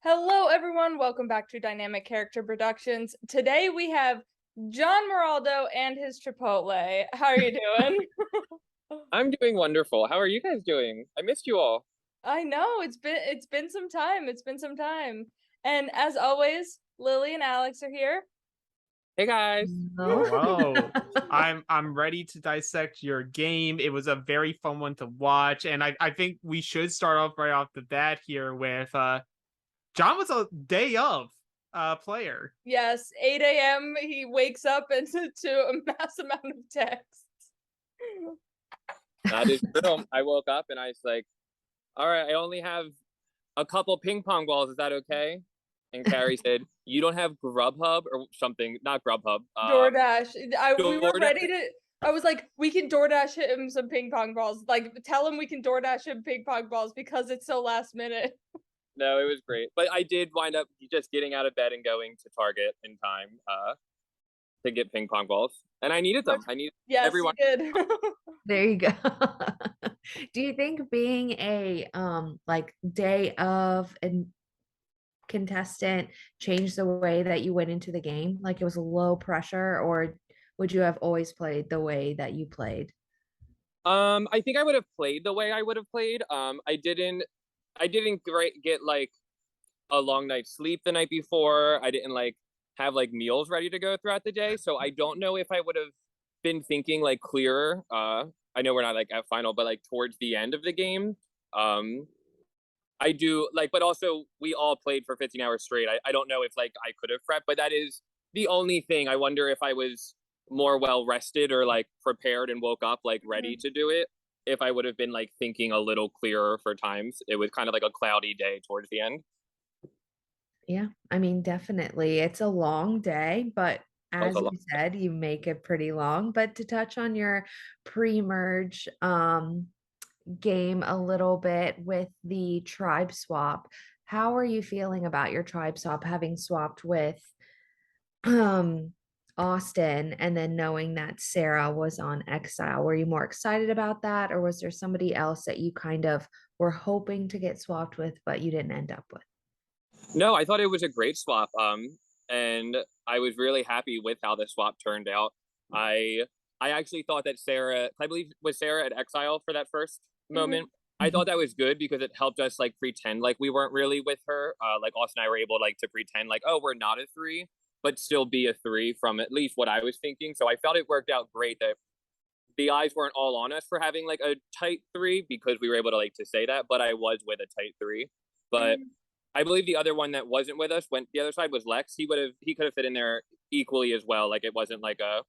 Hello, everyone. Welcome back to Dynamic Character Productions. Today we have Jon Maroldo and his Chipotle. How are you doing? I'm doing wonderful. How are you guys doing? I missed you all. I know it's been some time. It's been some time. And as always, Lily and Alex are here. Hey guys. No. Hello. I'm ready to dissect your game. It was a very fun one to watch, and I think we should start off right off the bat here with Jon was a day of player. Yes, 8 a.m. he wakes up into a mass amount of texts. That is true. I woke up and I was like, all right, I only have a couple ping pong balls. Is that okay? And Carrie said, you don't have Grubhub or something, not Grubhub. DoorDash. We were DoorDash. ready to. I was like, we can DoorDash him some ping pong balls. Like, tell him we can DoorDash him ping pong balls because it's so last minute. No, it was great. But I did wind up just getting out of bed and going to Target in time to get ping pong balls. And I needed them. I needed everyone. You did. There you go. Do you think being a like day of a contestant changed the way that you went into the game? Like it was low pressure, or would you have always played the way that you played? I think I would have played the way I would have played. I didn't get like a long night's sleep the night before. I didn't like have like meals ready to go throughout the day. So I don't know if I would have been thinking like clearer. I know we're not like at final, but like towards the end of the game. I do like, but also we all played for 15 hours straight. I don't know if like I could have prepped, but that is the only thing. I wonder if I was more well rested or like prepared and woke up like ready to do it. If I would have been like thinking a little clearer for times. It was kind of like a cloudy day towards the end. Yeah, I mean, definitely. It's a long day, but as you said, you make it pretty long. But to touch on your pre-merge game a little bit with the tribe swap, how are you feeling about your tribe swap, having swapped with Austin and then knowing that Sarah was on exile? Were you more excited about that, or was there somebody else that you kind of were hoping to get swapped with but you didn't end up with? No, I thought it was a great swap. And I was really happy with how the swap turned out. I actually thought that Sarah, I believe was Sarah at exile for that first moment. I thought that was good because it helped us like pretend like we weren't really with her. Like Austin and I were able like to pretend like, oh, we're not a 3, but still be a 3 from at least what I was thinking. So I felt it worked out great that the eyes weren't all on us for having like a tight 3 because we were able to like to say that, but I was with a tight 3. But I believe the other one that wasn't with us went the other side was Lex. He could have fit in there equally as well. Like it wasn't like a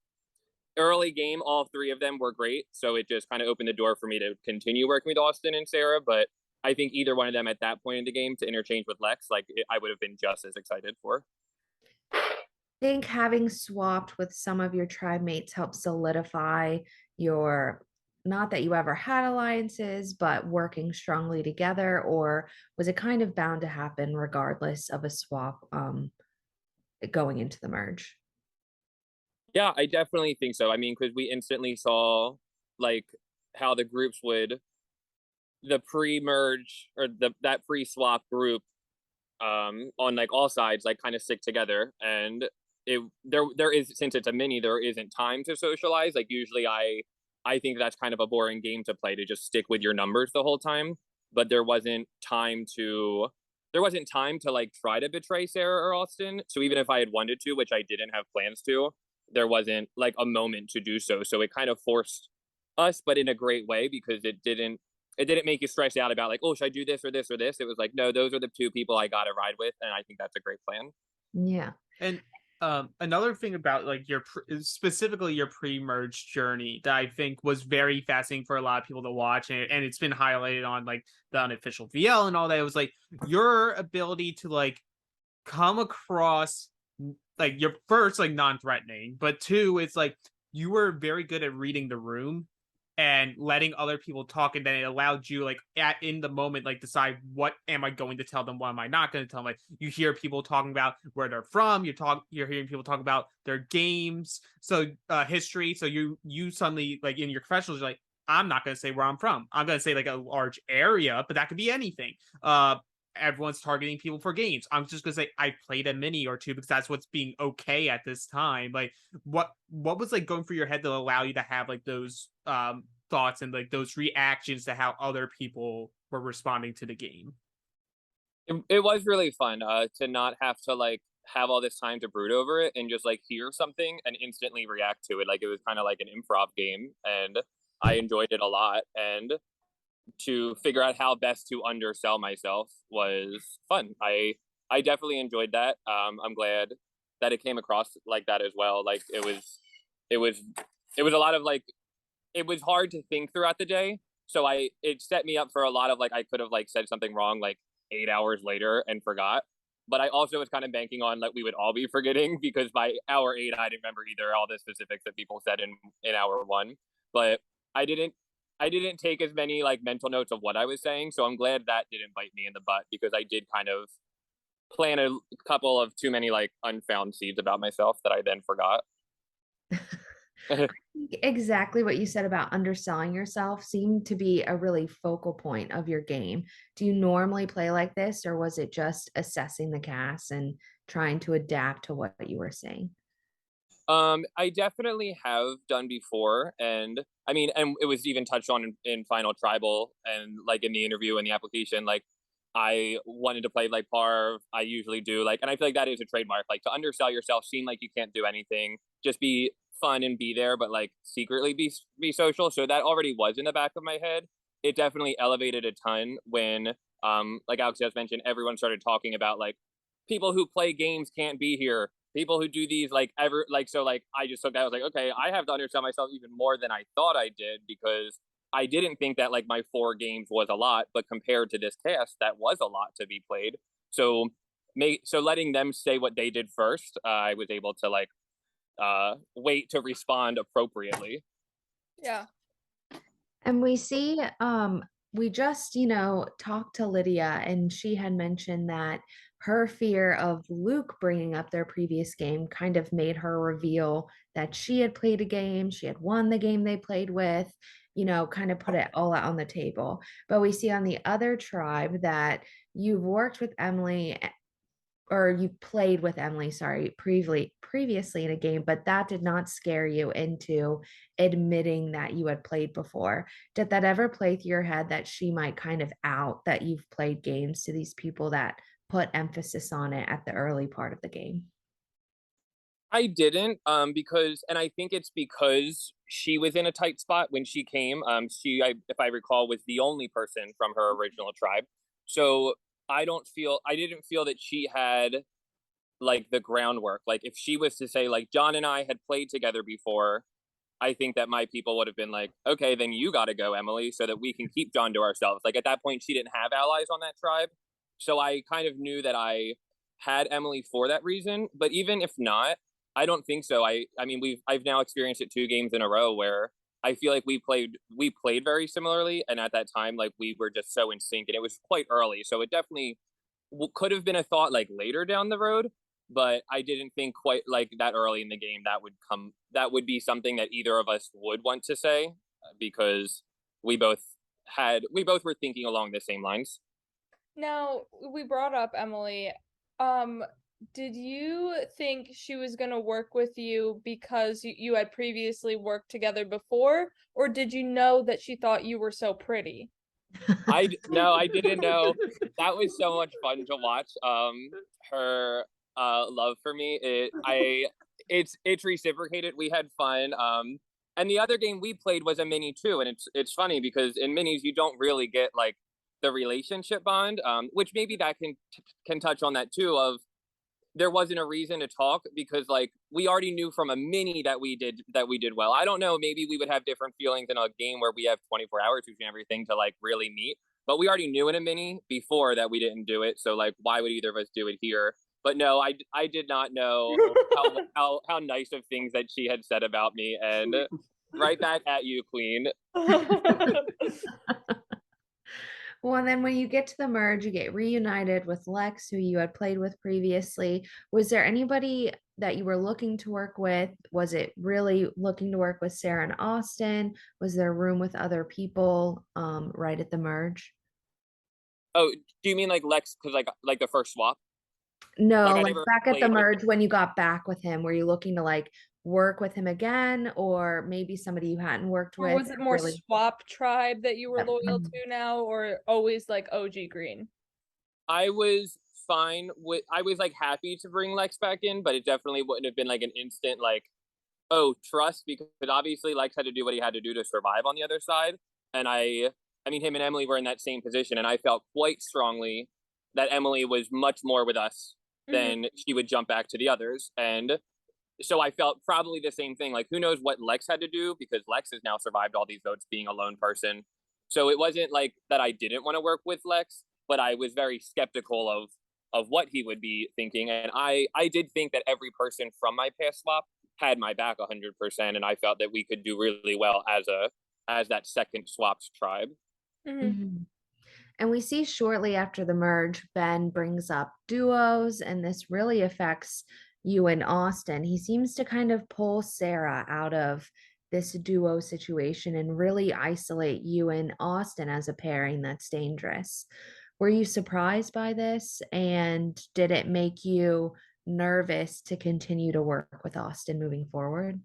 early game. All 3 of them were great. So it just kind of opened the door for me to continue working with Austin and Sarah. But I think either one of them at that point in the game to interchange with Lex, I would have been just as excited for. I think having swapped with some of your tribe mates helped solidify your, not that you ever had alliances, but working strongly together, or was it kind of bound to happen regardless of a swap going into the merge? Yeah, I definitely think so. I mean, because we instantly saw like how the groups would, the pre-merge or that pre-swap group on like all sides like kind of stick together, and there is, since it's a mini, there isn't time to socialize. Like usually I think that's kind of a boring game to play, to just stick with your numbers the whole time, but there wasn't time to like try to betray Sarah or Austin. So even if I had wanted to, which I didn't have plans to, there wasn't like a moment to do so. So it kind of forced us, but in a great way, because it didn't make you stressed out about like, oh, should I do this or this or this? It was like, no, those are the 2 people I got to ride with. And I think that's a great plan. Yeah. And another thing about like your specifically your pre-merge journey that I think was very fascinating for a lot of people to watch, and it's been highlighted on like the unofficial Vee Ellen and all that. It was like your ability to like come across like your first like non-threatening, but 2, it's like you were very good at reading the room and letting other people talk, and then it allowed you like in the moment like decide, what am I going to tell them, what am I not going to tell them. Like you hear people talking about where they're from, you're hearing people talk about their games, so history, so you suddenly like in your professionals, you're like, I'm not going to say where I'm from, I'm going to say like a large area, but that could be anything. everyone's targeting people for games. I'm just gonna say I played a mini or two because that's what's being okay at this time. Like, what was like going through your head to allow you to have like those thoughts and like those reactions to how other people were responding to the game? It was really fun to not have to like have all this time to brood over it and just like hear something and instantly react to it. Like it was kind of like an improv game, and I enjoyed it a lot. And to figure out how best to undersell myself was fun. I definitely enjoyed that. I'm glad that it came across like that as well. Like it was a lot of like, it was hard to think throughout the day. So it set me up for a lot of like, I could have like said something wrong like 8 hours later and forgot. But I also was kind of banking on like we would all be forgetting, because by hour 8 I didn't remember either all the specifics that people said in hour 1. But I didn't take as many like mental notes of what I was saying, so I'm glad that didn't bite me in the butt, because I did kind of plant a couple of too many like unfound seeds about myself that I then forgot. Exactly what you said about underselling yourself seemed to be a really focal point of your game. Do you normally play like this, or was it just assessing the cast and trying to adapt to what you were saying? I definitely have done before, and I mean, and it was even touched on in Final Tribal and like in the interview and the application. Like, I wanted to play like Parv. I usually do, like, and I feel like that is a trademark. Like, to undersell yourself, seem like you can't do anything, just be fun and be there, but like secretly be social. So that already was in the back of my head. It definitely elevated a ton when, like Alex just mentioned, everyone started talking about like people who play games can't be here, people who do these like ever like, so like I just took that, I was like, okay, I have to understand myself even more than I thought I did, because I didn't think that like my 4 games was a lot, but compared to this cast, that was a lot to be played. So letting them say what they did first, I was able to like wait to respond appropriately. Yeah. And we see, we just, talked to Lydia, and she had mentioned that her fear of Luke bringing up their previous game kind of made her reveal that she had played a game, she had won the game they played with, kind of put it all out on the table. But we see on the other tribe that you've worked with Emily, or you played with Emily, sorry, previously in a game, but that did not scare you into admitting that you had played before. Did that ever play through your head that she might kind of out that you've played games to these people that put emphasis on it at the early part of the game? I didn't, because, and I think it's because she was in a tight spot when she came. If I recall, was the only person from her original tribe. So I didn't feel that she had like the groundwork. Like if she was to say like Jon and I had played together before, I think that my people would have been like, okay, then you got to go, Emily, so that we can keep Jon to ourselves. Like at that point, she didn't have allies on that tribe. So I kind of knew that I had Emily for that reason. But even if not, I don't think so. I mean, I've now experienced it 2 games in a row where I feel like we played very similarly. And at that time, like we were just so in sync, and it was quite early. So it definitely could have been a thought like later down the road, but I didn't think quite like that early in the game that would be something that either of us would want to say, because we both were thinking along the same lines. Now, we brought up Emily. Did you think she was going to work with you because you had previously worked together before, or did you know that she thought you were so pretty? No, I didn't know. That was so much fun to watch. Her love for me. It's reciprocated. We had fun. And the other game we played was a mini too, and it's funny because in minis you don't really get like the relationship bond, which maybe that can touch on that too, of there wasn't a reason to talk, because like we already knew from a mini that we did well. I don't know, maybe we would have different feelings in a game where we have 24 hours between everything to like really meet, but we already knew in a mini before that we didn't do it. So like, why would either of us do it here? But no, I did not know how nice of things that she had said about me, and right back at you, Queen. Well, and then when you get to the merge, you get reunited with Lex, who you had played with previously. Was there anybody that you were looking to work with? Was it really looking to work with Sarah and Austin? Was there room with other people right at the merge? Oh, do you mean like Lex? Because like the first swap? No, Like I like never back at the played with. merge when you got back with him, were you looking to like work with him again, or maybe somebody you hadn't worked Or with? was it more Really? swap tribe that you were Yep. loyal to now, or always like OG Green? I was fine with. I was like happy to bring Lex back in, but it definitely wouldn't have been like an instant like, oh, trust, because obviously Lex had to do what he had to do to survive on the other side, and I mean, him and Emily were in that same position, and I felt quite strongly that Emily was much more with us Mhm. than she would jump back to the others, and so I felt probably the same thing. Like, who knows what Lex had to do, because Lex has now survived all these votes being a lone person. So it wasn't like that I didn't want to work with Lex, but I was very skeptical of what he would be thinking. And I did think that every person from my past swap had my back 100%, and I felt that we could do really well as that second swaps tribe. Mhm. Mhm. And we see shortly after the merge, Ben brings up duos, and this really affects you and Austin. He seems to kind of pull Sarah out of this duo situation and really isolate you and Austin as a pairing that's dangerous. Were you surprised by this? And did it make you nervous to continue to work with Austin moving forward?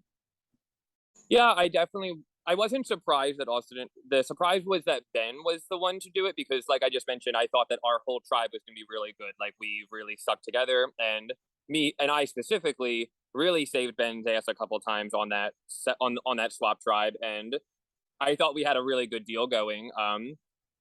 Yeah, I wasn't surprised that Austin. The surprise was that Ben was the one to do it, because, like I just mentioned, I thought that our whole tribe was going to be really good. Like, we really stuck together, and me and I specifically really saved Ben's ass a couple times on that on that swap tribe, and I thought we had a really good deal going.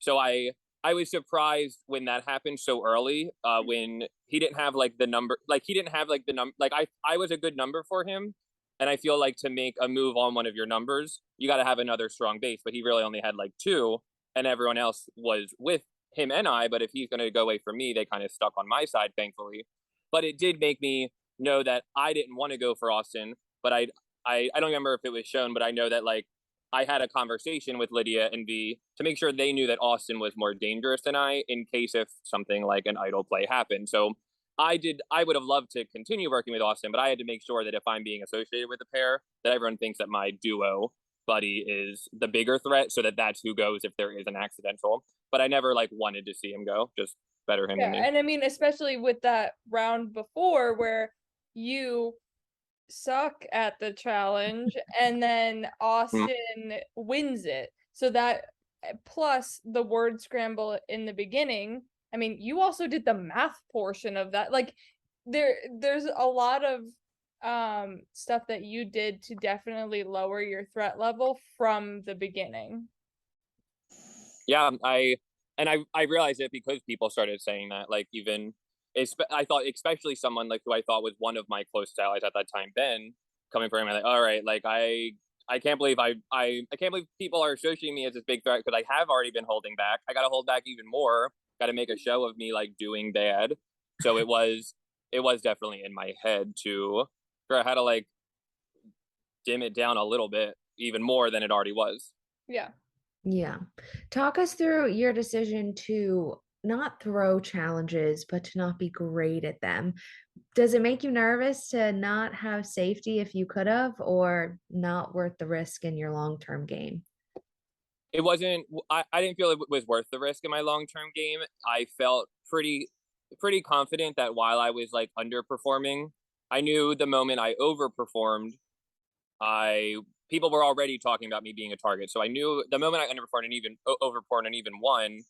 So I was surprised when that happened so early. When he didn't have like the number, like he didn't have like the number, like I was a good number for him, and I feel like to make a move on one of your numbers, you got to have another strong base. But he really only had like two, and everyone else was with him and I. But if he's going to go away from me, they kind of stuck on my side, thankfully. But it did make me know that I didn't want to go for Austin, but I don't remember if it was shown, but I know that like I had a conversation with Lydia and Vee to make sure they knew that Austin was more dangerous than I, in case if something like an idle play happened. So I would have loved to continue working with Austin, but I had to make sure that if I'm being associated with a pair, that everyone thinks that my duo buddy is the bigger threat, so that that's who goes if there is an accidental. But I never like wanted to see him go, just better him than Yeah, me. and I mean, especially with that round before where you suck at the challenge and then Mm. Austin wins it. So that plus the word scramble in the beginning. I mean, you also did the math portion of that. Like there's a lot of stuff that you did to definitely lower your threat level from the beginning. Yeah, I realized it because people started saying that. Like, even I thought, especially someone like who I thought was one of my closest allies at that time, Ben, coming from him, I'm like, all right, like I can't believe I can't believe people are associating me as this big threat, because I have already been holding back. I got to hold back even more. Got to make a show of me like doing bad. So it was definitely in my head to figure out how to like dim it down a little bit, even more than it already was. Yeah. Yeah. Talk us through your decision to not throw challenges, but to not be great at them. Does it make you nervous to not have safety if you could have, or not worth the risk in your long-term game? It wasn't. I didn't feel it was worth the risk in my long term game. I felt pretty confident that while I was like underperforming, I knew the moment I overperformed, I people were already talking about me being a target. So I knew the moment I underperformed and even overperformed and even won,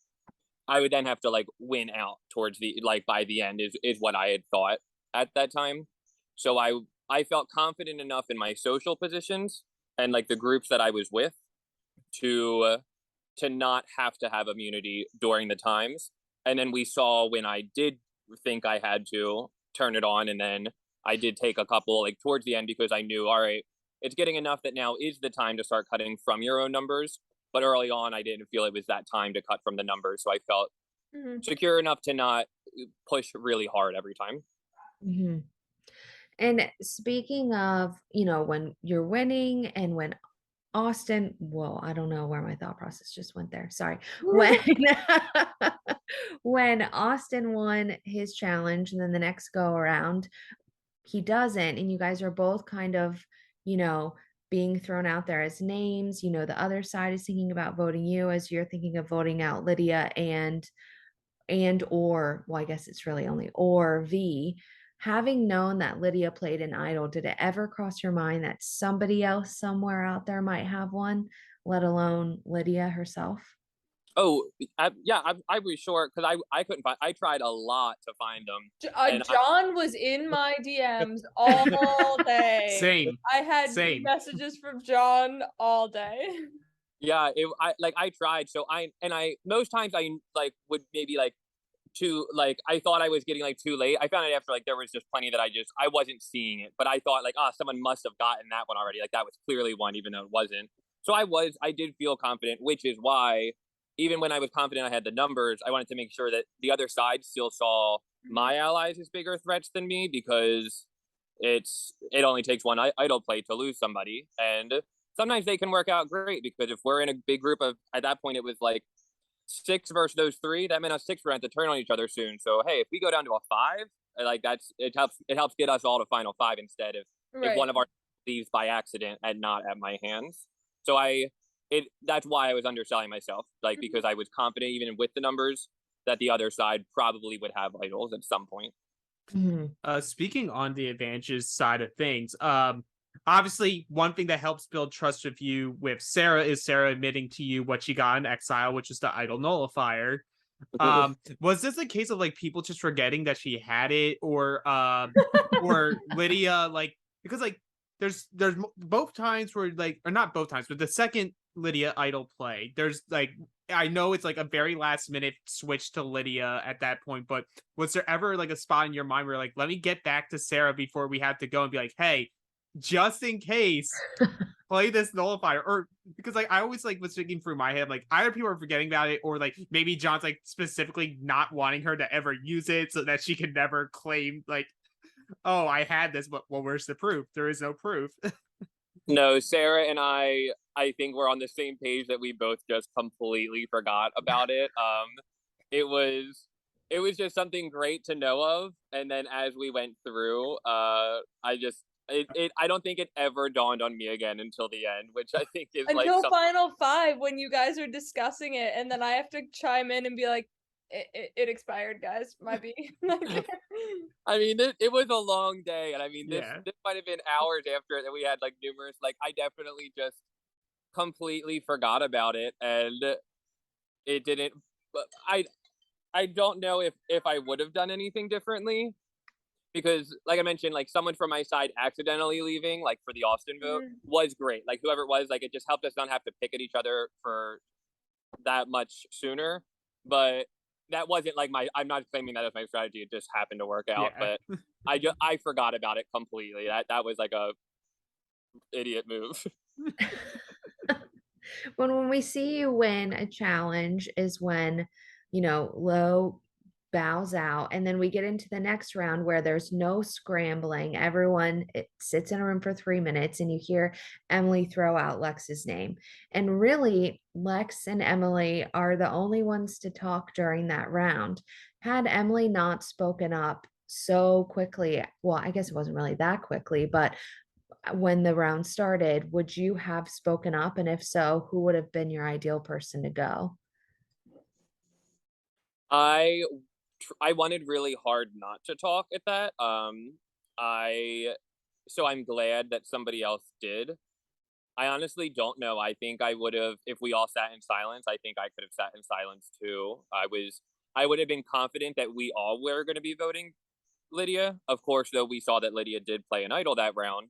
I would then have to like win out towards the like by the end is what I had thought at that time. So I felt confident enough in my social positions and like the groups that I was with to not have to have immunity during the times. And then we saw when I did think I had to turn it on, and then I did take a couple like towards the end, because I knew, all right, it's getting enough that now is the time to start cutting from your own numbers. But early on, I didn't feel it was that time to cut from the numbers. So I felt secure enough to not push really hard every time. Hmm. And speaking of, when you're winning and when Austin, whoa, I don't know where my thought process just went there. Sorry. When when Austin won his challenge and then the next go around, he doesn't, and you guys are both kind of, you know, being thrown out there as names. The other side is thinking about voting you as you're thinking of voting out Lydia and or, well, I guess it's really only or Vee, having known that Lydia played an idol, did it ever cross your mind that somebody else somewhere out there might have one, let alone Lydia herself? Oh, I was sure because I couldn't find. I tried a lot to find them, and Jon was in my DMs all day. Same. I had Same. messages from Jon all day. Yeah, I tried. So I most times I like would maybe like I thought I was getting like too late. I found it after like there was just plenty that I wasn't seeing it, but I thought like, someone must have gotten that one already. Like that was clearly one, even though it wasn't. So I did feel confident, which is why even when I was confident I had the numbers, I wanted to make sure that the other side still saw my allies as bigger threats than me, because it only takes one idol play to lose somebody, and sometimes they can work out great, because if we're in a big group of, at that point it was like 6 versus those 3, that meant us 6 were going to turn on each other soon. So hey, if we go down to a 5, like it helps get us all to final 5 instead of if one of our leaves by accident and not at my hands. So that's why I was underselling myself, like because I was confident even with the numbers that the other side probably would have idols at some point. Speaking on the advantages side of things, obviously one thing that helps build trust with you with Sarah is Sarah admitting to you what she got in Exile, which is the idol nullifier. Was this a case of like people just forgetting that she had it, or Lydia, like, because like there's both times where like, or not both times, but the second Lydia idol play, there's like, I know it's like a very last minute switch to Lydia at that point, but was there ever like a spot in your mind where like, let me get back to Sarah before we have to go, and be like, hey, just in case, play this nullifier? Or because like I always like was thinking through my head, like either people are forgetting about it, or like maybe Jon's like specifically not wanting her to ever use it so that she can never claim like, oh, I had this, but well, where's the proof? There is no proof. No, Sarah and I think we're on the same page that we both just completely forgot about it. It was just something great to know of, and then as we went through, I don't think it ever dawned on me again until the end, which I think is until like final 5 when you guys are discussing it, and then I have to chime in and be like, it expired, guys. Might be. I mean, it was a long day, and I mean, this might have been hours after it that we had like numerous. Like, I definitely just completely forgot about it, and it didn't. But I don't know if I would have done anything differently, because, like I mentioned, like someone from my side accidentally leaving, like for the Austin vote, was great. Like whoever it was, like it just helped us not have to pick at each other for that much sooner. But that wasn't like I'm not claiming that as my strategy. It just happened to work out. But I forgot about it completely. That was like a idiot move. When we see you win a challenge is when, Lo bows out, and then we get into the next round where there's no scrambling. Everyone sits in a room for 3 minutes, and you hear Emily throw out Lex's name. And really, Lex and Emily are the only ones to talk during that round. Had Emily not spoken up so quickly, well, I guess it wasn't really that quickly, but when the round started, would you have spoken up? And if so, who would have been your ideal person to go? I wanted really hard not to talk at that. So I'm glad that somebody else did. I honestly don't know. I think I would have, if we all sat in silence, I think I could have sat in silence too. I would have been confident that we all were going to be voting Lydia. Of course, though, we saw that Lydia did play an idol that round.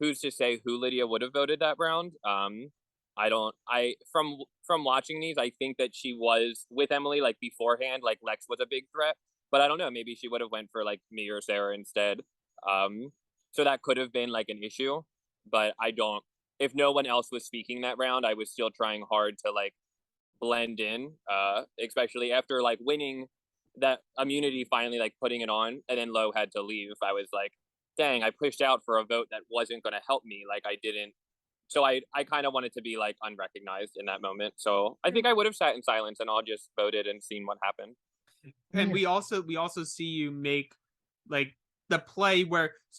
Who's to say who Lydia would have voted that round? From watching these, I think that she was with Emily like beforehand, like Lex was a big threat, but I don't know, maybe she would have went for like me or Sarah instead. So that could have been like an issue, but if no one else was speaking that round, I was still trying hard to like blend in, especially after like winning that immunity, finally like putting it on, and then Lo had to leave. I was like, dang, I pushed out for a vote that wasn't going to help me. Like I didn't. So I kind of wanted to be like unrecognized in that moment. So I think I would have sat in silence and all just voted and seen what happened. And we also see you make like the play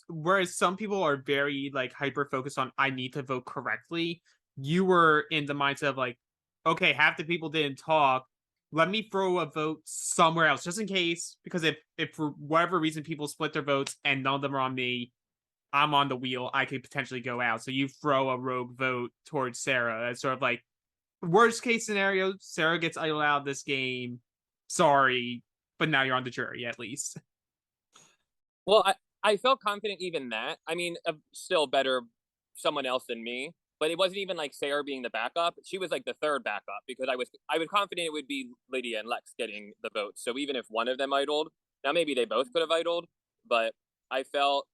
whereas some people are very like hyper focused on I need to vote correctly, you were in the mindset of like, okay, half the people didn't talk, let me throw a vote somewhere else, just in case, because if for whatever reason people split their votes and none of them are on me, I'm on the wheel, I could potentially go out. So you throw a rogue vote towards Sarah. That's sort of like worst case scenario, Sarah gets idled out of this game. Sorry, but now you're on the jury at least. Well, I felt confident even that. I mean, still better someone else than me, but it wasn't even like Sarah being the backup. She was like the third backup because I was confident it would be Lydia and Lex getting the votes. So even if one of them idled, now maybe they both could have idled, but I felt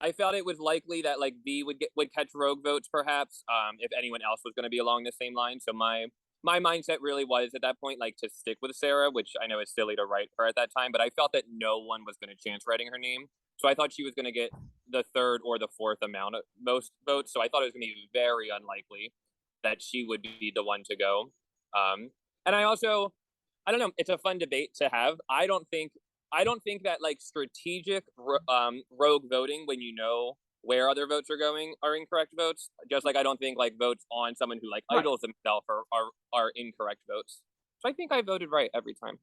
it was likely that like Vee would catch rogue votes perhaps if anyone else was going to be along the same line. So my mindset really was at that point like to stick with Sarah, which I know is silly to write her at that time, but I felt that no one was going to chance writing her name. So I thought she was going to get the third or the fourth amount of most votes. So I thought it was going to be very unlikely that she would be the one to go. And I don't know. It's a fun debate to have. I don't think that like strategic rogue voting when you know where other votes are going are incorrect votes. Just like I don't think like votes on someone who like idles himself are incorrect votes. So I think I voted right every time.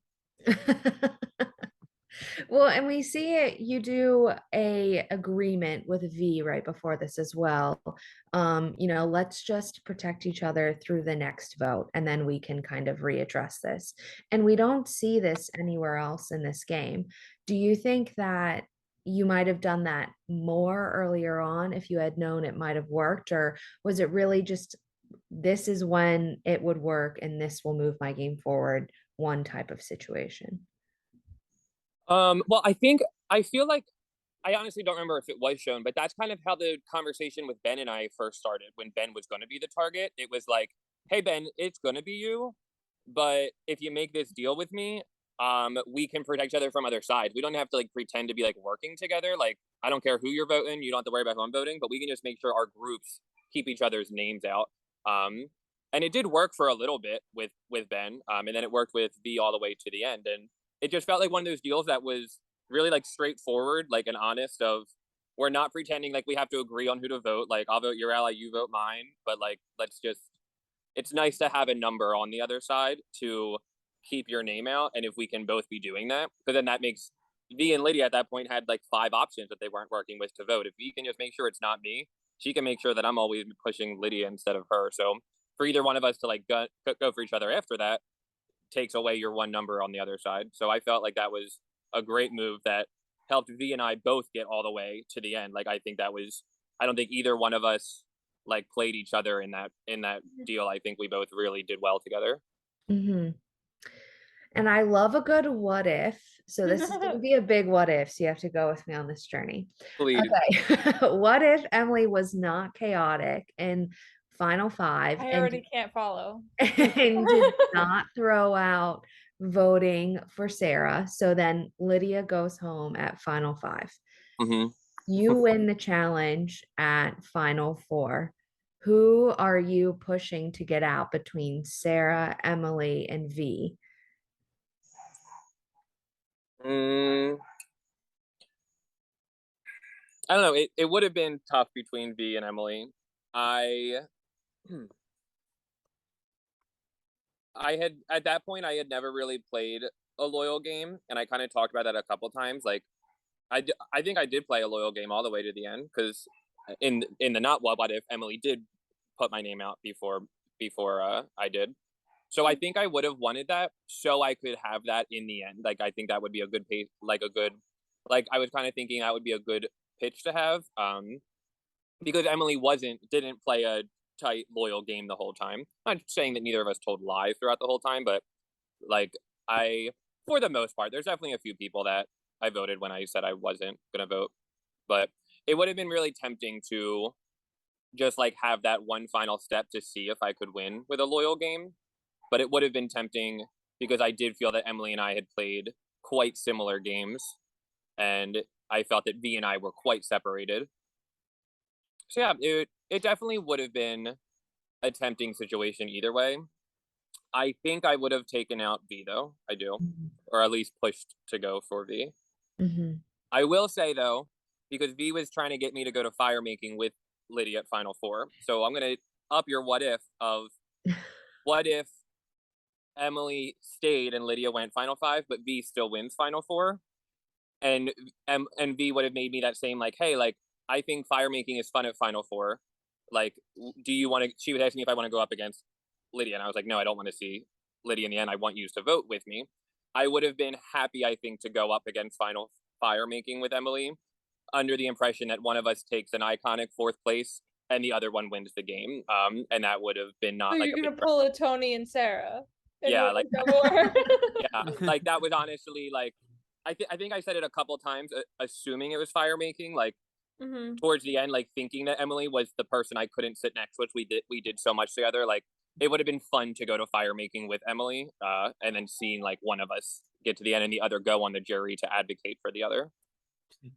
Well, and we see it, you do a agreement with Vee right before this as well. Let's just protect each other through the next vote, and then we can kind of readdress this. And we don't see this anywhere else in this game. Do you think that you might have done that more earlier on if you had known it might have worked, or was it really just this is when it would work and this will move my game forward, one type of situation? Well, I feel like I honestly don't remember if it was shown, but that's kind of how the conversation with Ben and I first started when Ben was going to be the target. It was like, hey, Ben, it's going to be you. But if you make this deal with me, we can protect each other from other sides. We don't have to like pretend to be like working together. Like, I don't care who you're voting. You don't have to worry about who I'm voting, but we can just make sure our groups keep each other's names out. And it did work for a little bit with Ben. And then it worked with Vee all the way to the end. And it just felt like one of those deals that was really like straightforward, like an honest of we're not pretending like we have to agree on who to vote. Like I'll vote your ally, you vote mine. But like it's nice to have a number on the other side to keep your name out. And if we can both be doing that, because then that makes Vee and Lydia at that point had like 5 options that they weren't working with to vote. If Vee can just make sure it's not me, she can make sure that I'm always pushing Lydia instead of her. So for either one of us to like go for each other after that takes away your one number on the other side. So I felt like that was a great move that helped Vee and I both get all the way to the end. Like I don't think either one of us like played each other in that deal. I think we both really did well together. Mm-hmm. And I love a good what if. So this is going to be a big what if. So you have to go with me on this journey. Please. Okay. What if Emily was not chaotic in Final 5 I already can't follow. and did not throw out voting for Sarah? So then Lydia goes home at Final 5. Mm-hmm. You win the challenge at Final 4. Who are you pushing to get out between Sarah, Emily, and Vee? I don't know. It would have been tough between Vee and Emily. I had at that point I had never really played a loyal game, and I kind of talked about that a couple times. Like I think I did play a loyal game all the way to the end because in the not what if Emily did put my name out before I did. So I think I would have wanted that so I could have that in the end. Like I think that would be a good pace, like I was kind of thinking that would be a good pitch to have. Because Emily didn't play a tight, loyal game the whole time. I'm not saying that neither of us told lies throughout the whole time, but like for the most part, there's definitely a few people that I voted when I said I wasn't gonna vote. But it would have been really tempting to just like have that one final step to see if I could win with a loyal game. But it would have been tempting because I did feel that Emily and I had played quite similar games, and I felt that Vee and I were quite separated. So yeah, it definitely would have been a tempting situation either way. I think I would have taken out Vee though. I do, or at least pushed to go for Vee. Mm-hmm. I will say though, because Vee was trying to get me to go to fire making with Lydia at Final 4, so I'm gonna up your what if of what if Emily stayed and Lydia went final 5, but Vee still wins final 4. And Vee would have made me that same, like, hey, like, I think fire making is fun at final 4. Like, do you want to, she was asking me if I want to go up against Lydia, and I was like, no, I don't want to see Lydia in the end. I want you to vote with me. I would have been happy, I think, to go up against final fire making with Emily, under the impression that one of us takes an iconic 4th place and the other one wins the game. And that would have been not So like you're a gonna big pull a Tony and Sarah. Yeah, like war. yeah, like that was honestly like I think I said it a couple times, assuming it was fire making, like towards the end, like thinking that Emily was the person I couldn't sit next to. We did so much together. Like it would have been fun to go to fire making with Emily, and then seeing like one of us get to the end and the other go on the jury to advocate for the other.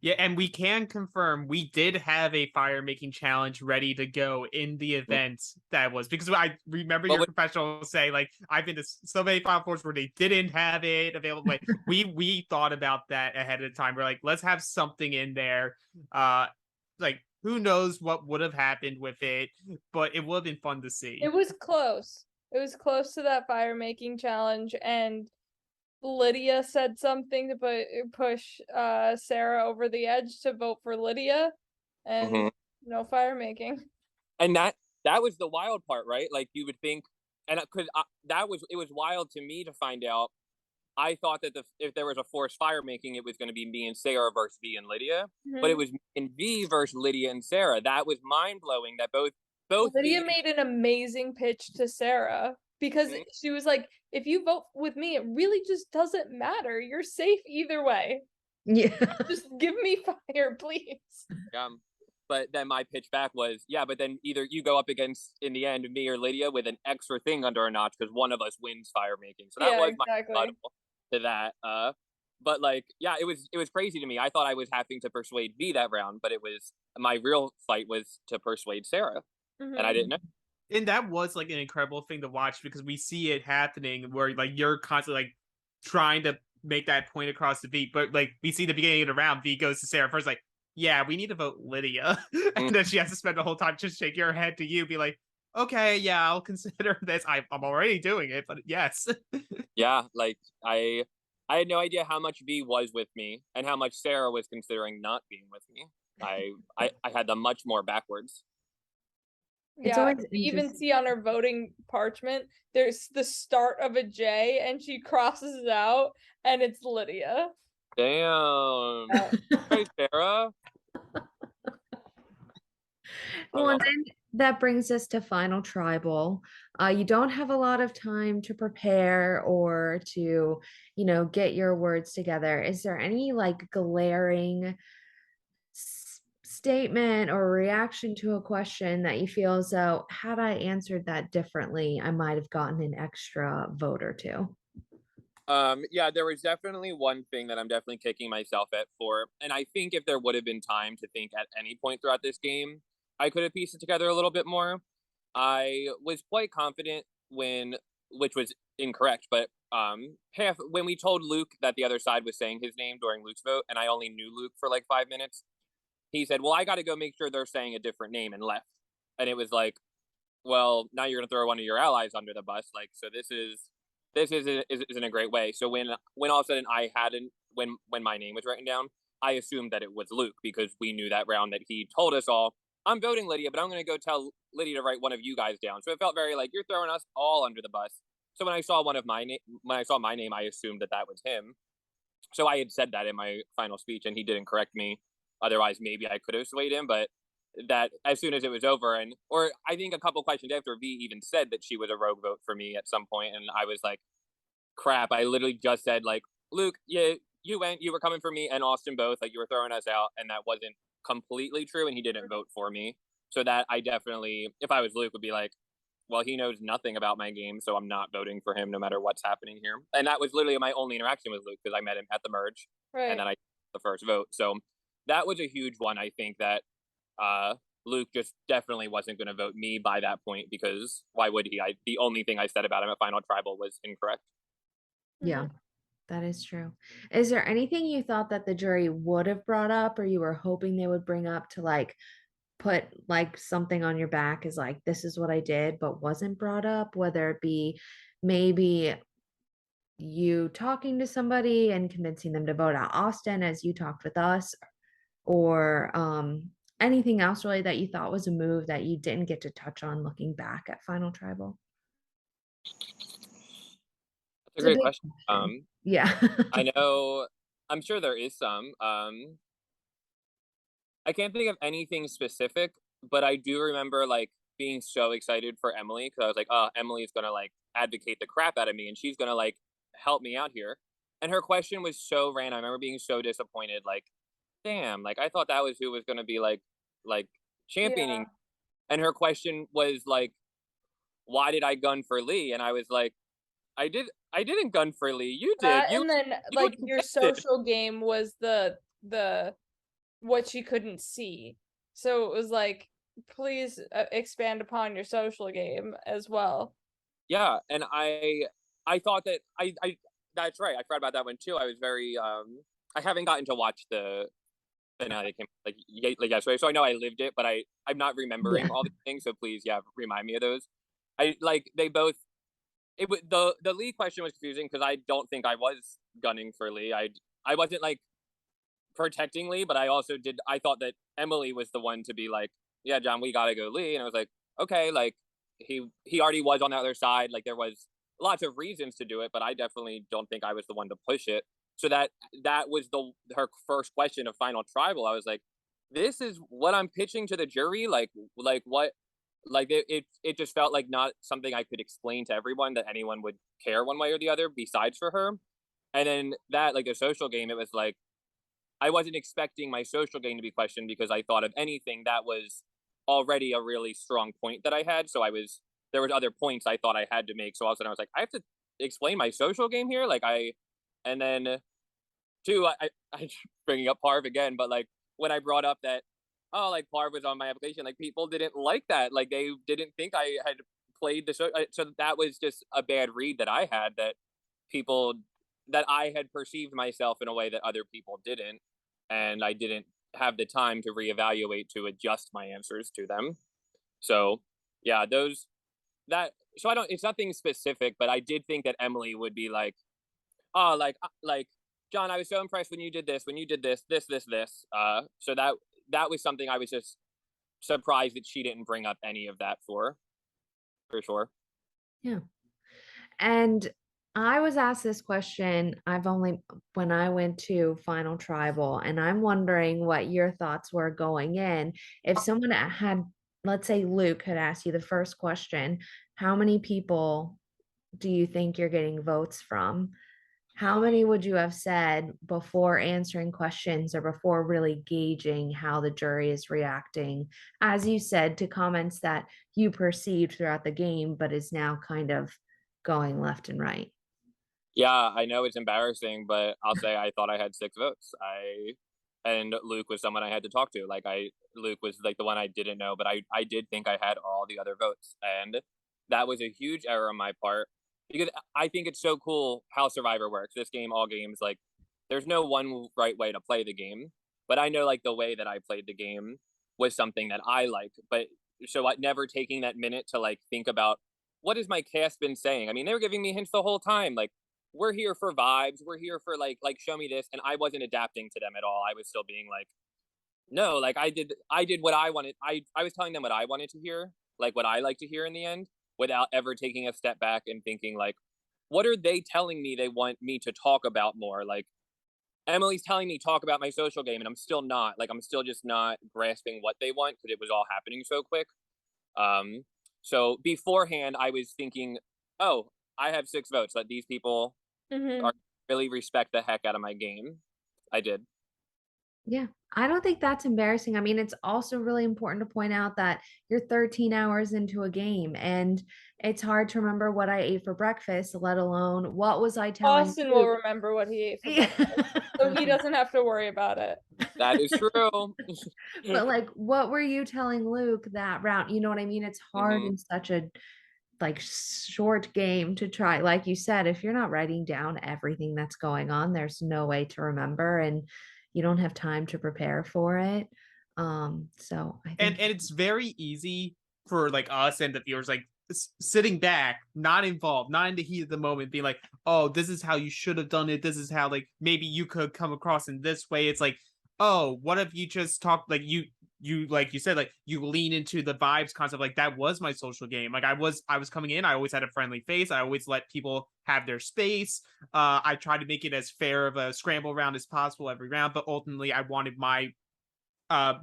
Yeah, and we can confirm we did have a fire making challenge ready to go in the event that was, because I remember your professional say, like, I've been to so many Final Fours where they didn't have it available. Like, we thought about that ahead of time. We're like, let's have something in there. Like, who knows what would have happened with it, but it would have been fun to see. It was close. It was close to that fire making challenge, and Lydia said something to push Sarah over the edge to vote for Lydia, and no fire making. And that was the wild part, right? Like you would think, and because it was wild to me to find out. I thought that if there was a forced fire making, it was going to be me and Sarah versus Vee and Lydia, but it was me and Vee versus Lydia and Sarah. That was mind blowing. That both Lydia made an amazing pitch to Sarah, because she was like, if you vote with me, it really just doesn't matter. You're safe either way. Yeah. Just give me fire, please. But then my pitch back was, yeah, but then either you go up against, in the end, me or Lydia with an extra thing under a notch because one of us wins fire making. So that was exactly. my rebuttal to that. But like, yeah, it was crazy to me. I thought I was having to persuade Vee that round, but it was, my real fight was to persuade Sarah. And I didn't know. And that was like an incredible thing to watch, because we see it happening where like you're constantly like trying to make that point across to Vee, but like we see the beginning of the round, Vee goes to Sarah first, like, yeah, we need to vote Lydia. And then she has to spend the whole time just shake your head to you, be like, okay, yeah, I'll consider this. I'm already doing it, but yes. Yeah, like I had no idea how much Vee was with me and how much Sarah was considering not being with me. I had them much more backwards. Yeah, even see on her voting parchment, there's the start of a J and she crosses it out and it's Lydia. Damn. Hey, Sarah. Well, and then that brings us to final tribal. You don't have a lot of time to prepare or to, get your words together. Is there any like glaring statement or reaction to a question that you feel as though, had I answered that differently, I might have gotten an extra vote or two? Yeah, there was definitely one thing that I'm definitely kicking myself at for. And I think if there would have been time to think at any point throughout this game, I could have pieced it together a little bit more. I was quite confident which was incorrect, but when we told Luke that the other side was saying his name during Luke's vote, and I only knew Luke for like 5 minutes, he said, well, I got to go make sure they're saying a different name, and left. And it was like, well, now you're going to throw one of your allies under the bus. Like, so this isn't a great way. So when all of a sudden when my name was written down, I assumed that it was Luke, because we knew that round that he told us all, I'm voting Lydia, but I'm going to go tell Lydia to write one of you guys down. So it felt very like, you're throwing us all under the bus. So when I saw my name, I assumed that was him. So I had said that in my final speech, and he didn't correct me. Otherwise, maybe I could have swayed him, but that as soon as it was over, or I think a couple questions after, Vee even said that she was a rogue vote for me at some point, and I was like, crap, I literally just said, like, Luke, yeah, you were coming for me and Austin both, like, you were throwing us out, and that wasn't completely true, and he didn't vote for me. So that I definitely, if I was Luke, would be like, well, he knows nothing about my game, so I'm not voting for him no matter what's happening here. And that was literally my only interaction with Luke, because I met him at the merge, and then I the first vote. So that was a huge one. I think that Luke just definitely wasn't going to vote me by that point, because why would he? The only thing I said about him at Final Tribal was incorrect. Yeah, that is true. Is there anything you thought that the jury would have brought up, or you were hoping they would bring up to like put like something on your back is like, this is what I did, but wasn't brought up, whether it be maybe you talking to somebody and convincing them to vote out Austin as you talked with us, or anything else really that you thought was a move that you didn't get to touch on looking back at Final Tribal? That's a great question. Yeah. I know, I'm sure there is some. I can't think of anything specific, but I do remember like being so excited for Emily because I was like, oh, Emily's gonna like advocate the crap out of me and she's gonna like help me out here. And her question was so random. I remember being so disappointed, like, damn, like I thought that was who was gonna be like championing. Yeah. And her question was like, why did I gun for Lee? And I was like, I didn't gun for Lee. You did. And then you like your contested. social game was the what she couldn't see. So it was like, please expand upon your social game as well. Yeah, and I thought that I that's right. I forgot about that one too. I was very I haven't gotten to watch the finale that came like yesterday, so I know I lived it, but I'm not remembering all these things. So please, yeah, remind me of those. I like they both. It was the Lee question was confusing because I don't think I was gunning for Lee. I wasn't like protecting Lee, but I also did. I thought that Emily was the one to be like, yeah, Jon, we gotta go Lee, and I was like, okay, like he already was on the other side. Like there was lots of reasons to do it, but I definitely don't think I was the one to push it. So that was her first question of Final Tribal. I was like, this is what I'm pitching to the jury. Like what? Like it just felt like not something I could explain to everyone that anyone would care one way or the other besides for her. And then that like the social game, it was like I wasn't expecting my social game to be questioned because I thought of anything that was already a really strong point that I had. So there was other points I thought I had to make. So all of a sudden I was like, I have to explain my social game here. And then two, I bringing up Parv again, but like when I brought up that, oh, like Parv was on my application, like people didn't like that. Like they didn't think I had played the show. So that was just a bad read that I had that I had perceived myself in a way that other people didn't. And I didn't have the time to reevaluate to adjust my answers to them. So yeah, so it's nothing specific, but I did think that Emily would be like, oh, like Jon, I was so impressed when you did this, this. So that was something I was just surprised that she didn't bring up any of that for sure. Yeah. And I was asked this question when I went to Final Tribal, and I'm wondering what your thoughts were going in. If someone had, let's say Luke had asked you the first question, how many people do you think you're getting votes from? How many would you have said before answering questions or before really gauging how the jury is reacting, as you said, to comments that you perceived throughout the game, but is now kind of going left and right? Yeah, I know it's embarrassing, but I'll say I thought I had 6 votes. And Luke was someone I had to talk to. Luke was like the one I didn't know, but I did think I had all the other votes. And that was a huge error on my part because I think it's so cool how Survivor works. This game, all games, like there's no one right way to play the game, but I know like the way that I played the game was something that I like. But so never taking that minute to like think about what has my cast been saying. I mean, they were giving me hints the whole time, like we're here for vibes, we're here for like show me this, and I wasn't adapting to them at all. I was still being like, no, like I did what I wanted. I was telling them what I wanted to hear, like what I like to hear in the end, without ever taking a step back and thinking like, what are they telling me they want me to talk about more? Like Emily's telling me talk about my social game, and I'm still just not grasping what they want because it was all happening so quick. So beforehand I was thinking, oh, I have 6 votes. Let these people really respect the heck out of my game. I did. Yeah, I don't think that's embarrassing. I mean, it's also really important to point out that you're 13 hours into a game and it's hard to remember what I ate for breakfast, let alone what was I telling Austin you. will remember what he ate for breakfast, so he doesn't have to worry about it. That is true. But like, what were you telling Luke that round? You know what I mean? It's hard in such a like short game to try. Like you said, if you're not writing down everything that's going on, there's no way to remember, and you don't have time to prepare for it. So I think and it's very easy for like us and the viewers like sitting back, not involved, not in the heat of the moment, being like, oh, this is how you should have done it. This is how, like, maybe you could come across in this way. It's like, oh, what if you just talk, like, you like you said, like, you lean into the vibes concept. Like, that was my social game. Like, I was coming in, I always had a friendly face, I always let people have their space. I tried to make it as fair of a scramble round as possible every round, but ultimately I wanted my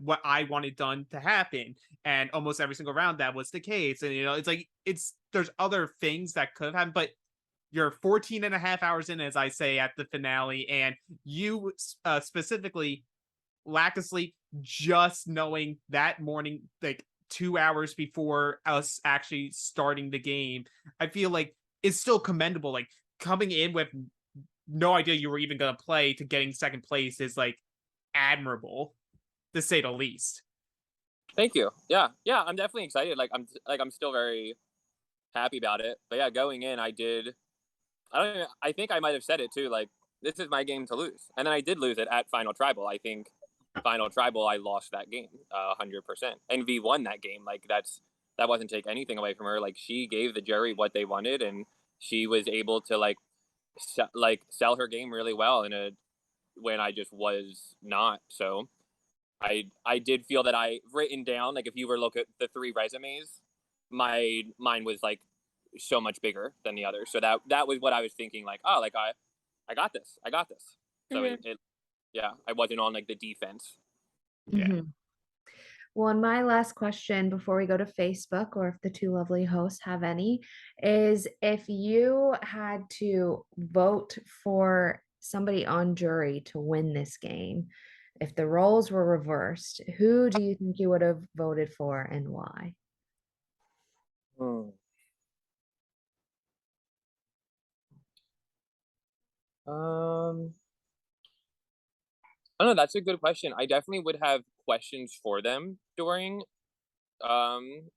what I wanted done to happen, and almost every single round that was the case. And it's like, there's other things that could have happened, but you're 14 and a half hours in, as I say, at the finale, and you specifically lack of sleep, just knowing that morning, like 2 hours before us actually starting the game, I feel like it's still commendable. Like, coming in with no idea you were even going to play to getting second place is like admirable, to say the least. Thank you. Yeah, I'm definitely excited. I'm still very happy about it. But yeah, going in, I think I might have said it too, like, this is my game to lose. And then I did lose it at Final Tribal. I think Final Tribal, I lost that game 100%. And Vee won that game. Like, that wasn't take anything away from her. Like, she gave the jury what they wanted, and she was able to sell her game really well when I just was not. So I did feel that I written down, like, if you were to look at the 3 resumes, mine was like so much bigger than the others. So that was what I was thinking, like, oh, like, I got this. So Mhm. I wasn't on like the defense. Yeah. Mhm. Well, and my last question before we go to Facebook, or if the two lovely hosts have any, is if you had to vote for somebody on jury to win this game, if the roles were reversed, who do you think you would have voted for and why? I don't know. That's a good question. I definitely would have questions for them um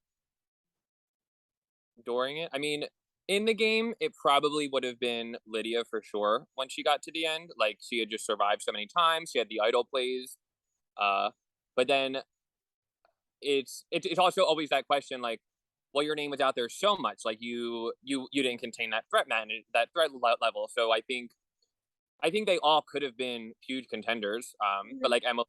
during it. I mean, in the game, it probably would have been Lydia for sure when she got to the end. Like, she had just survived so many times. She had the idol plays. But then it's also always that question, like, well, your name was out there so much, like, you didn't contain that level. So I think they all could have been huge contenders. But like Emily,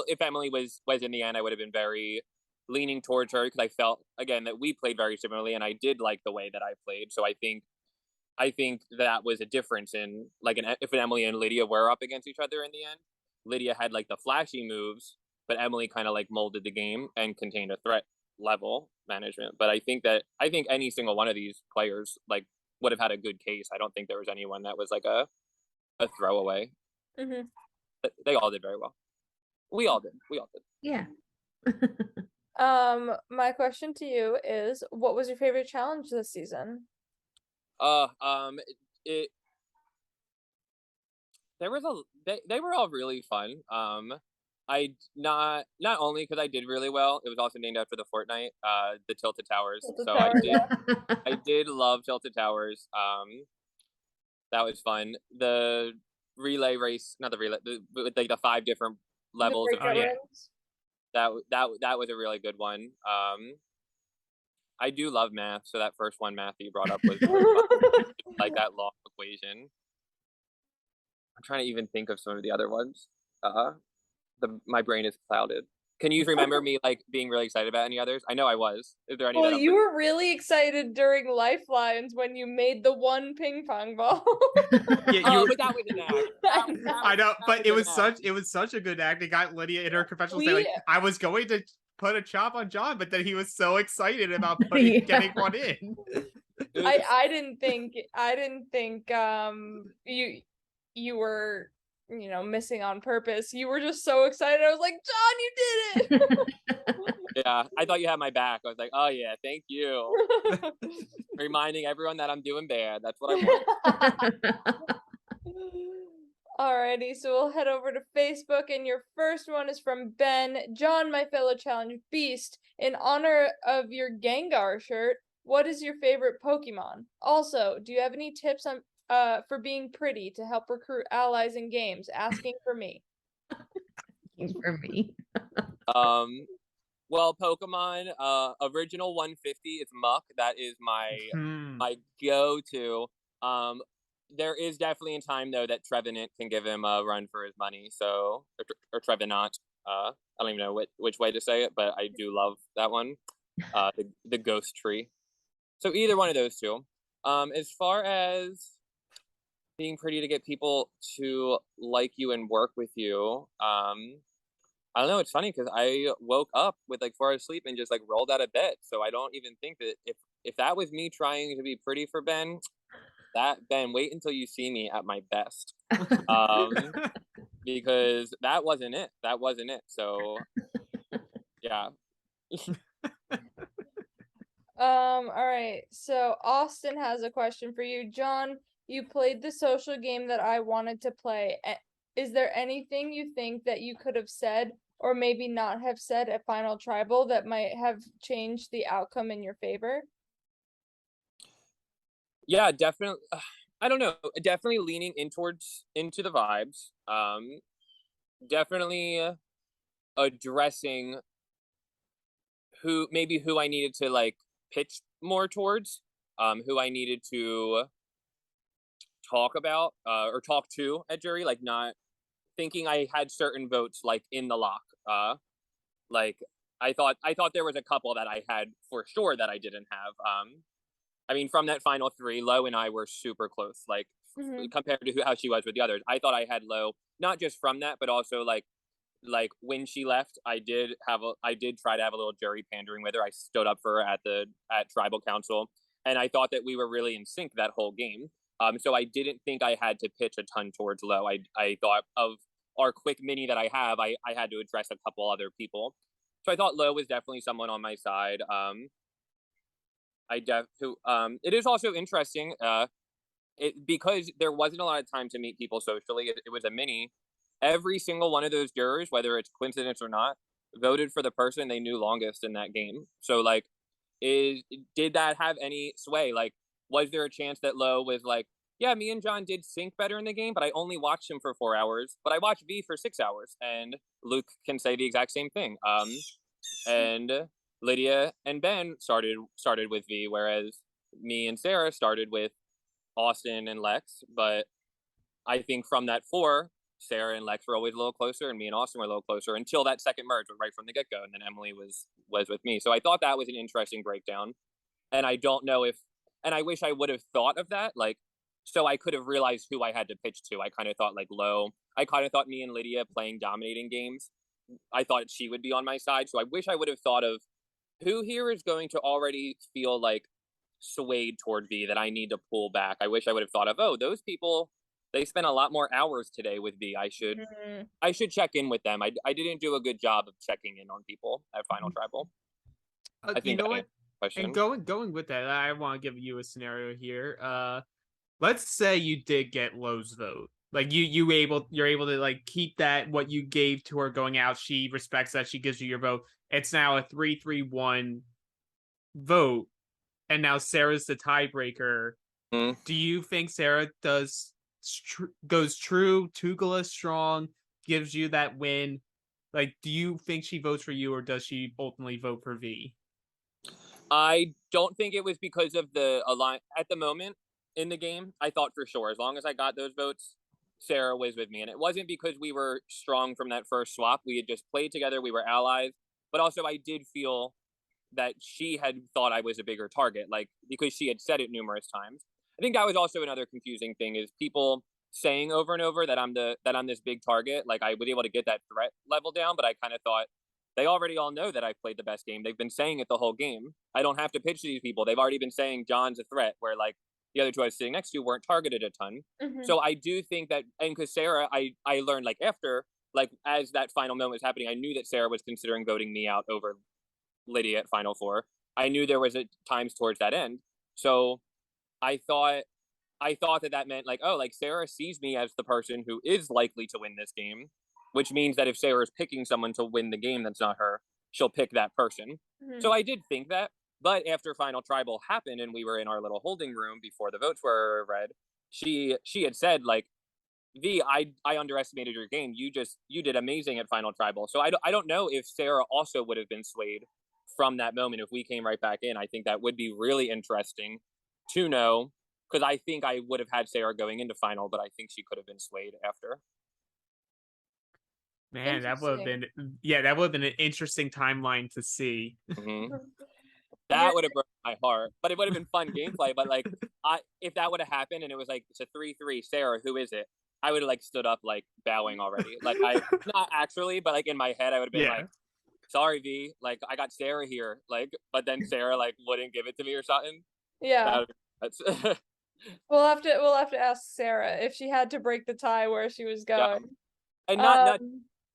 if Emily was in the end, I would have been very leaning towards her, because I felt, again, that we played very similarly, and I did like the way that I played. So I think that was a difference in, like, if Emily and Lydia were up against each other in the end. Lydia had like the flashy moves, but Emily kind of like molded the game and contained a threat level management. But I think any single one of these players, like, would have had a good case. I don't think there was anyone that was like a throwaway. Mhm. They all did very well. We all did. Yeah. My question to you is, what was your favorite challenge this season? It there was they were all really fun. I not only because I did really well, it was also named after the Fortnite, the Tilted Towers. Tilted So Towers, I did love Tilted Towers. That was fun. The relay race, not the relay, with like the 5 different levels of breakout yeah. rooms. that was a really good one. I do love math, so that first one, math, that you brought up was really fun. Like that long equation. I'm trying to even think of some of the other ones. My brain is clouded. Can you remember me like being really excited about any others? I know I was. Is there any Well, that I'm you were really excited during Lifelines when you made the 1 ping pong ball. Yeah, but that was an act. I know, but it was an act. such a good act. It got Lydia in her confessional say, We like, I was going to put a chop on Jon, but then he was so excited about Yeah. getting one in. I didn't think you were, missing on purpose. You were just so excited. I was like, Jon, you did it. Yeah, I thought you had my back. I was like, oh yeah, thank you. Reminding everyone that I'm doing bad. That's what I want. Alrighty, so we'll head over to Facebook, and your first one is from Ben. Jon, my fellow challenge beast, in honor of your Gengar shirt, what is your favorite Pokemon? Also, do you have any tips on for being pretty to help recruit allies in games? Asking for me. For me. Well, Pokemon, original 150 is Muck. That is my go-to. There is definitely a time though that Trevenant can give him a run for his money. So or Trevenant. I don't even know which way to say it, but I do love that one. The Ghost Tree. So either one of those two. As far as being pretty to get people to like you and work with you, I don't know. It's funny because I woke up with like 4 hours sleep and just like rolled out of bed. So I don't even think that if that was me trying to be pretty for Ben, Ben, wait until you see me at my best. Because that wasn't it. That wasn't it. So yeah. All right. So Austin has a question for you. Jon, you played the social game that I wanted to play. Is there anything you think that you could have said or maybe not have said at Final Tribal that might have changed the outcome in your favor? Yeah, definitely. I don't know. Definitely leaning into the vibes. Definitely addressing who I needed to like pitch more towards, who I needed to talk about or talk to at jury, like not thinking I had certain votes like in the lock. Like I thought there was a couple that I had for sure that I didn't have. I mean, from that final 3, Lo and I were super close, like compared to how she was with the others. I thought I had Lo, not just from that, but also like when she left, I did try to have a little jury pandering with her. I stood up for her at tribal council, and I thought that we were really in sync that whole game. So I didn't think I had to pitch a ton towards Lo. I thought of our quick mini that I have, I had to address a couple other people. So I thought Lo was definitely someone on my side. It is also interesting, because there wasn't a lot of time to meet people socially. It was a mini. Every single one of those jurors, whether it's coincidence or not, voted for the person they knew longest in that game. So like, did that have any sway? Like, was there a chance that Lo was like, yeah, me and Jon did sync better in the game, but I only watched him for 4 hours, but I watched Vee for 6 hours, and Luke can say the exact same thing. And Lydia and Ben started with Vee, whereas me and Sarah started with Austin and Lex. But I think from that 4, Sarah and Lex were always a little closer, and me and Austin were a little closer until that second merge was right from the get-go, and then Emily was with me. So I thought that was an interesting breakdown, and I don't know if, and I wish I would have thought of that, like, so I could have realized who I had to pitch to. I kind of thought like Lo. I kind of thought me and Lydia playing dominating games, I thought she would be on my side. So I wish I would have thought of who here is going to already feel like swayed toward Vee that I need to pull back. I wish I would have thought of, oh, those people, they spent a lot more hours today with Vee. I should check in with them. I didn't do a good job of checking in on people at Final Tribal. I think you know what? Question. And going with that, I want to give you a scenario here. Let's say you did get Lo's vote. Like you're able to like keep that what you gave to her going out. She respects that. She gives you your vote. It's now a 3-3-1 vote, and now Sarah's the tiebreaker. Do you think Sarah goes true, Tugela strong, gives you that win? Like, do you think she votes for you, or does she ultimately vote for Vee? I don't think it was because of the align at the moment in the game. I thought for sure, as long as I got those votes, Sarah was with me. And it wasn't because we were strong from that first swap. We had just played together. We were allies. But also I did feel that she had thought I was a bigger target, like because she had said it numerous times. I think that was also another confusing thing, is people saying over and over that I'm this big target. Like I was able to get that threat level down, but I kind of thought they already all know that I played the best game. They've been saying it the whole game. I don't have to pitch to these people. They've already been saying Jon's a threat, where like the other two I was sitting next to weren't targeted a ton. So I do think that, and because Sarah, I learned like after, like as that final moment was happening, I knew that Sarah was considering voting me out over Lydia at Final Four. I knew there was times towards that end. So I thought that meant like, oh, like Sarah sees me as the person who is likely to win this game, which means that if Sarah is picking someone to win the game that's not her, she'll pick that person. So I did think that. But after Final Tribal happened and we were in our little holding room before the votes were read, she had said like, V, I underestimated your game. You did amazing at Final Tribal. So I don't know if Sarah also would have been swayed from that moment if we came right back in. I think that would be really interesting to know, because I think I would have had Sarah going into final, but I think she could have been swayed after. Man, that would have been that would have been an interesting timeline to see. Mm-hmm. That would have broken my heart, but it would have been fun gameplay. But like, if that would have happened and it was like it's a 3-3, Sarah, who is it? I would have like stood up like bowing already. Like I not actually, but like in my head, I would have been like, "Sorry, V, like I got Sarah here." Like, but then Sarah like wouldn't give it to me or something. Yeah. We'll have to ask Sarah if she had to break the tie where she was going. Yeah. And not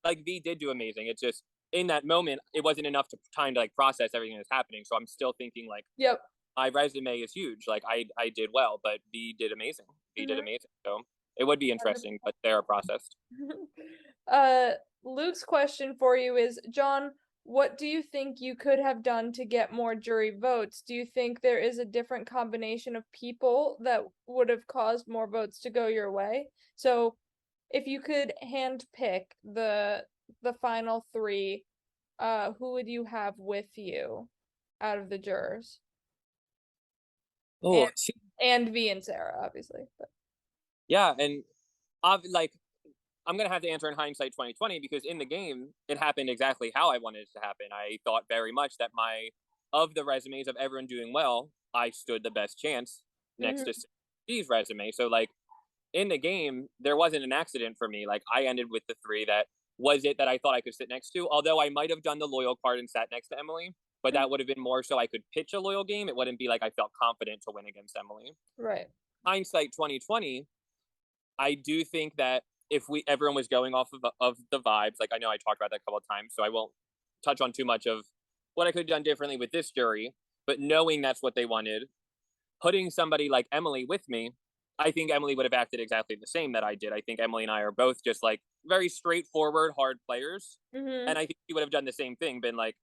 like V did do amazing. It's just in that moment, it wasn't enough time to like process everything that's happening. So I'm still thinking like, yep, my resume is huge. Like I did well, but V did amazing. V did amazing. So it would be interesting, but Sarah processed. Luke's question for you is, Jon, what do you think you could have done to get more jury votes? Do you think there is a different combination of people that would have caused more votes to go your way? So if you could hand pick the final three, who would you have with you out of the jurors? Oh, and V and Sarah, obviously. But. Yeah, and like I'm gonna have to answer in hindsight 2020 because in the game it happened exactly how I wanted it to happen. I thought very much that of the resumes of everyone doing well, I stood the best chance next to Steve's resume. So like in the game, there wasn't an accident for me. Like I ended with the 3 that I thought I could sit next to. Although I might have done the loyal card and sat next to Emily, but that would have been more so I could pitch a loyal game. It wouldn't be like I felt confident to win against Emily. Right. Hindsight 2020, I do think that if everyone was going off of the vibes, like I know I talked about that a couple of times, so I won't touch on too much of what I could have done differently with this jury, but knowing that's what they wanted, putting somebody like Emily with me, I think Emily would have acted exactly the same that I did. I think Emily and I are both just like very straightforward, hard players. And I think she would have done the same thing, been like,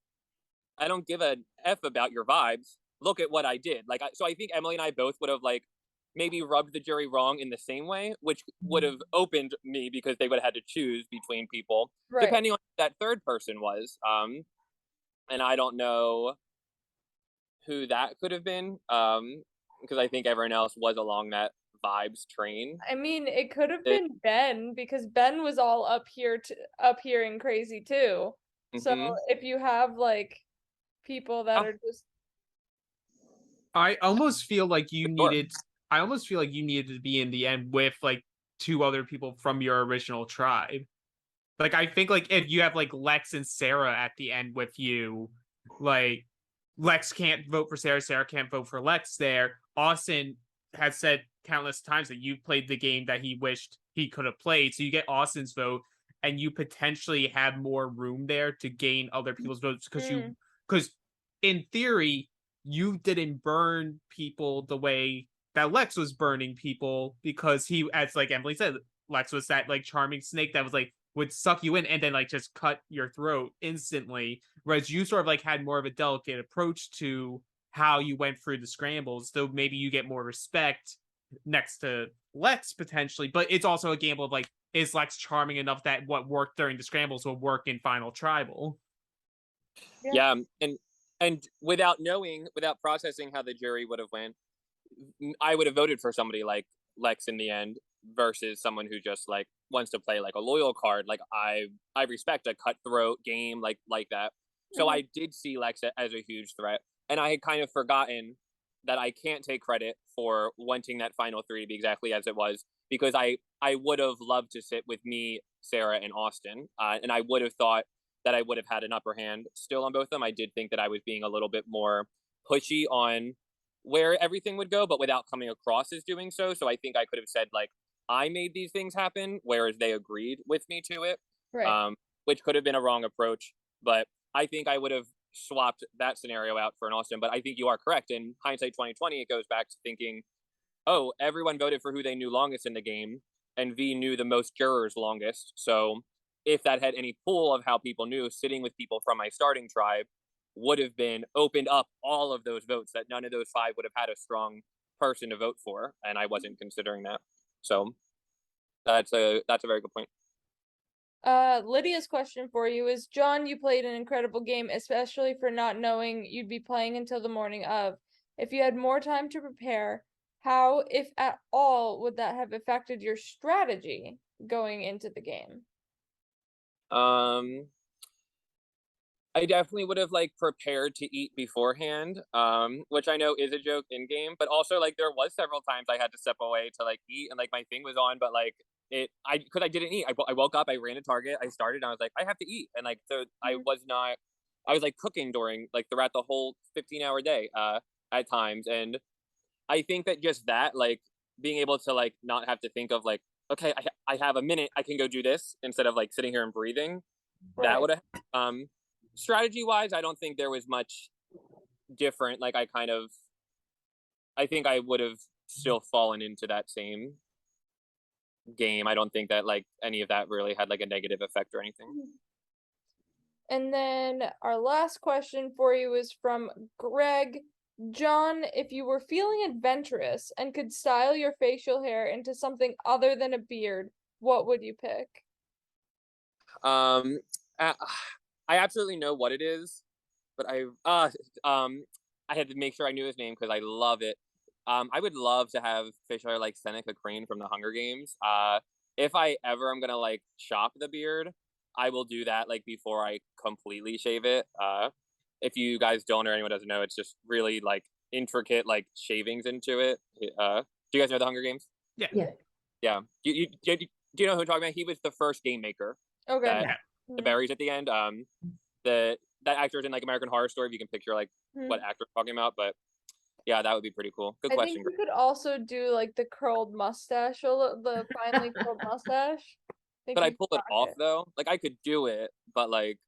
I don't give a F about your vibes. Look at what I did. Like, so I think Emily and I both would have like maybe rubbed the jury wrong in the same way, which would have opened me because they would have had to choose between people, depending on who that third person was. And I don't know who that could have been, because I think everyone else was along that vibes train. I mean, it could have been Ben because Ben was all up here and crazy too. So if you have like people that are just, I almost feel like you needed to be in the end with like 2 other people from your original tribe. Like I think like if you have like Lex and Sarah at the end with you, like Lex can't vote for Sarah, Sarah can't vote for Lex there. Austin has said countless times that you played the game that he wished he could have played. So you get Austin's vote and you potentially have more room there to gain other people's votes because in theory, you didn't burn people the way that Lex was burning people because he, as like Emily said, Lex was that like charming snake that was like would suck you in and then like just cut your throat instantly. Whereas you sort of like had more of a delicate approach to how you went through the scrambles. So maybe you get more respect next to Lex potentially, but it's also a gamble of like, is Lex charming enough that what worked during the scrambles will work in Final Tribal? Yeah, and without processing how the jury would have went, I would have voted for somebody like Lex in the end versus someone who just like wants to play like a loyal card. Like I respect a cutthroat game like that. So I did see Lex as a huge threat, and I had kind of forgotten that I can't take credit for wanting that final 3 to be exactly as it was, because I would have loved to sit with me, Sarah, and Austin, and I would have thought that I would have had an upper hand still on both of them. I did think that I was being a little bit more pushy on where everything would go, but without coming across as doing so. So I think I could have said like, I made these things happen, whereas they agreed with me to it, which could have been a wrong approach. But I think I would have swapped that scenario out for an Austin. But I think you are correct. In hindsight 2020, it goes back to thinking, oh, everyone voted for who they knew longest in the game, and V knew the most jurors longest. So if that had any pool of how people knew, sitting with people from my starting tribe would have been opened up all of those votes, that none of those 5 would have had a strong person to vote for, and I wasn't considering that. So That's a very good point. Lydia's question for you is, Jon, you played an incredible game, especially for not knowing you'd be playing until the morning of. If you had more time to prepare, how, if at all, would that have affected your strategy going into the game? I definitely would have like prepared to eat beforehand, which I know is a joke in game, but also like there was several times I had to step away to like eat and like my thing was on, but like because I didn't eat. I woke up, I ran to Target, I started, and I was like, I have to eat, and like so I was like cooking during like throughout the whole 15-hour day at times, and I think that just that like being able to like not have to think of like, okay, I have a minute, I can go do this instead of like sitting here and breathing. Right. That would have strategy wise, I don't think there was much different. Like I think I would have still fallen into that same game. I don't think that like any of that really had like a negative effect or anything. And then our last question for you is from Greg. Jon, if you were feeling adventurous and could style your facial hair into something other than a beard, what would you pick? I absolutely know what it is, but I had to make sure I knew his name because I love it. I would love to have facial hair like Seneca Crane from the Hunger Games. If I ever am gonna like chop the beard, I will do that like before I completely shave it. If you guys don't or anyone doesn't know, it's just really like intricate like shavings into it. Do you guys know the Hunger Games? Yeah. Do you know who I'm talking about? He was the first game maker. Okay. The berries at the end. That actor's in like American Horror Story. If you can picture like what actor I'm talking about, but yeah, that would be pretty cool. Good question. I think you could also do like the curled mustache, the finely curled mustache. But I pull it off though. Like I could do it, but like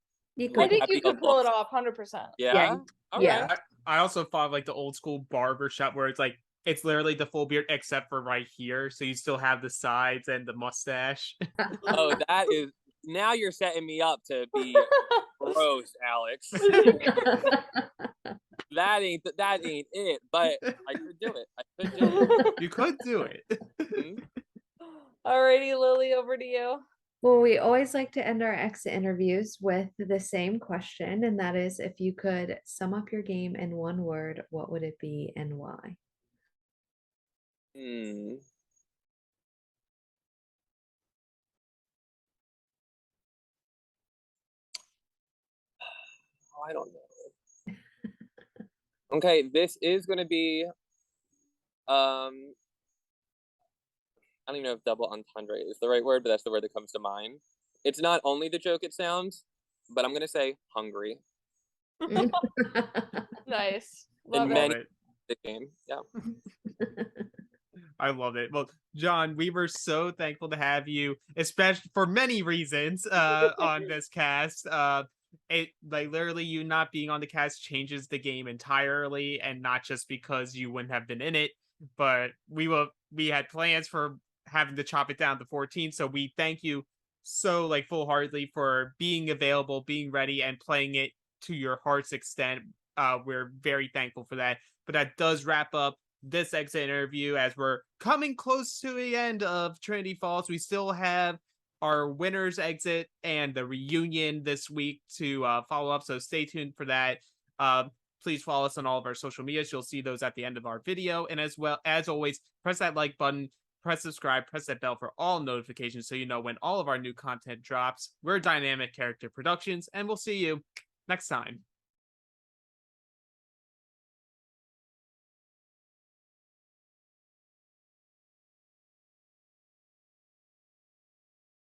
I think you could pull it off 100%. Yeah. Okay. Yeah. I also thought like the old school barber shop where it's literally the full beard except for right here, so you still have the sides and the mustache. Oh, that is, now you're setting me up to be gross, Alex. That ain't it, but I could do it. You could do it. Alrighty, Lily, over to you. Well, we always like to end our exit interviews with the same question, and that is, if you could sum up your game in one word, what would it be and why? I don't know. Okay, this is going to be I don't even know if double entendre is the right word, but that's the word that comes to mind. It's not only the joke it sounds, but I'm going to say hungry. Nice. Love it. The game. Yeah. I love it. Well, Jon, we were so thankful to have you, especially for many reasons, on this cast. It like literally you not being on the cast changes the game entirely, and not just because you wouldn't have been in it, but we had plans for having to chop it down to 14. So we thank you so like full-heartedly for being available, being ready, and playing it to your heart's extent. We're very thankful for that. But that does wrap up this exit interview as we're coming close to the end of Trinity Falls. We still have our winners exit and the reunion this week to follow up, so stay tuned for that. Please follow us on all of our social medias. You'll see those at the end of our video, and as well as always, press that like button, press subscribe, press that bell for all notifications so you know when all of our new content drops. We're Dynamic Character Productions, and we'll see you next time.